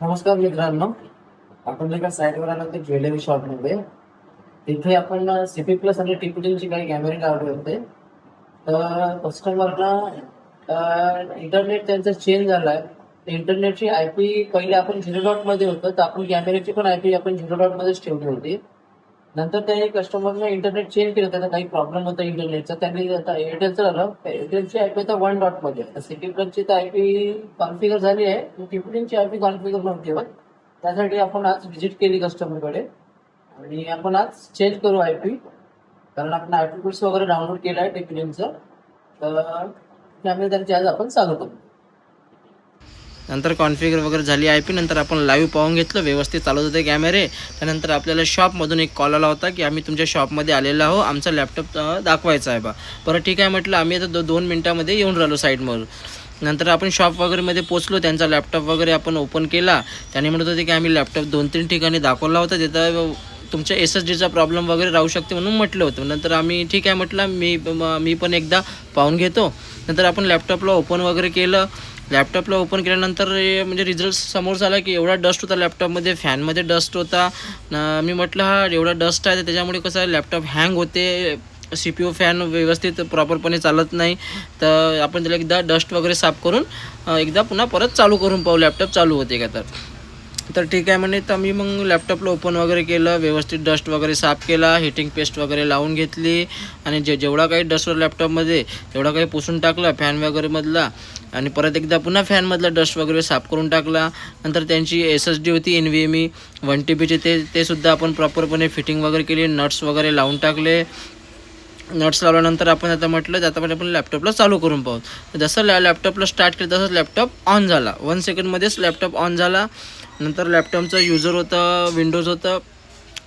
नमस्कार मित्रांनो, आपण एका साईटवर आलो होतो ज्वेलरी शॉपमध्ये. तिथे आपण सीपी प्लस आणि टीपीटीची काही कॅमेरे लावले होते. तर कस्टमरला इंटरनेट त्यांचा चेंज झालाय. इंटरनेटची आयपी पहिले आपण 0 डॉटमध्ये होतं, तर आपण कॅमेऱ्याची पण आयपी आपण 0 डॉटमध्येच ठेवली होती. नंतर त्यांनी कस्टमरने इंटरनेट चेंज केलं, त्याचा काही प्रॉब्लेम होता इंटरनेटचा. त्यांनी आता एअरटेलचं झालं, एअरटेलची आयपी आता 1 डॉटमध्ये. सिटी प्लसची तर आयपी कॉन्फिगर झाली आहे, टीपीटीची आयपी कॉन्फिगर नव्हती होत. त्यासाठी आपण आज व्हिजिट केली कस्टमरकडे आणि आपण आज चेंज करू आयपी, कारण आपण आयपी कोर्स वगैरे डाउनलोड केला आहे टीपीटीचं. तर त्यामुळे त्यांची आज आपण चालू करू. नंतर कॉन्फिगर वगैरे झाली आय पी. नंतर आपण लाईव्ह पाहून घेतलं, व्यवस्थित चालत होते कॅमेरे. त्यानंतर आपल्याला शॉपमधून एक कॉल आला होता की आम्ही तुमच्या शॉपमध्ये आलेलो आहो, आमचा लॅपटॉप दाखवायचा आहे बा. बरं ठीक आहे म्हटलं, आम्ही आता 2 मिनटामध्ये येऊन राहिलो साईडमधून. नंतर आपण शॉप वगैरेमध्ये पोचलो, त्यांचा लॅपटॉप वगैरे आपण ओपन केला. त्याने म्हणत होते की आम्ही लॅपटॉप 2-3 ठिकाणी दाखवला होता, तिथं तुमच्या SSDचा प्रॉब्लेम वगैरे राहू शकते म्हणून म्हटलं होतं. नंतर आम्ही ठीक आहे म्हटलं, मी पण एकदा पाहून घेतो. नंतर आपण लॅपटॉपला ओपन वगैरे केलं. लॅपटॉपला ओपन केल्यानंतर म्हणजे रिझल्ट समोर झाला की एवढा डस्ट होता लॅपटॉपमध्ये, फॅनमध्ये डस्ट होता. मी म्हटलं हा एवढा डस्ट आहे, तर त्याच्यामुळे कसं आहे लॅपटॉप हँग होते, CPU फॅन व्यवस्थित प्रॉपरपणे चालत नाही. तर आपण त्याला एकदा डस्ट वगैरे साफ करून एकदा पुन्हा परत चालू करून पाहू लॅपटॉप चालू होते का. तर ठीक आहे म्हणे. तर मी मग लॅपटॉपला ओपन वगैरे केलं, व्यवस्थित डस्ट वगैरे साफ केला, हिटिंग पेस्ट वगैरे लावून घेतली आणि जेवढा काही डस्ट लॅपटॉपमध्ये तेवढा काही पुसून टाकला फॅन वगैरे मधला. आणि परत एकदा पुन्हा फॅनमधला डस्ट वगैरे साफ करून टाकला. नंतर त्यांची SSD होती NVMe 1 TBची, ते सुद्धा आपण प्रॉपरपणे फिटिंग वगैरे केली, नट्स वगैरे लावून टाकले. नट्स लावल्यानंतर आपण आता म्हटलं आता आपण लॅपटॉपला चालू करून पाहू. जसं लॅपटॉपला स्टार्ट केलं तसंच लॅपटॉप ऑन झाला. 1 सेकंडमध्येच लॅपटॉप ऑन झाला. नंतर लॅपटॉपचं युजर होतं, विंडोज होतं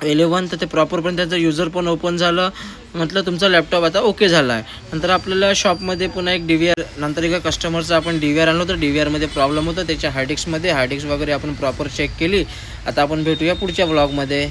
11, तर ते प्रॉपरपणे त्याचं युजर पण ओपन झालं. म्हटलं तुमचा लॅपटॉप आता ओके झाला आहे. नंतर आपल्याला शॉपमध्ये पुन्हा एक DVR, नंतर एका कस्टमरचं आपण DVR आणलं होतं. DVRमध्ये प्रॉब्लेम होता त्याच्या हार्ड डिस्कमध्ये. हार्ड डिस्क वगैरे आपण प्रॉपर चेक केली. आता आपण भेटूया पुढच्या ब्लॉगमध्ये.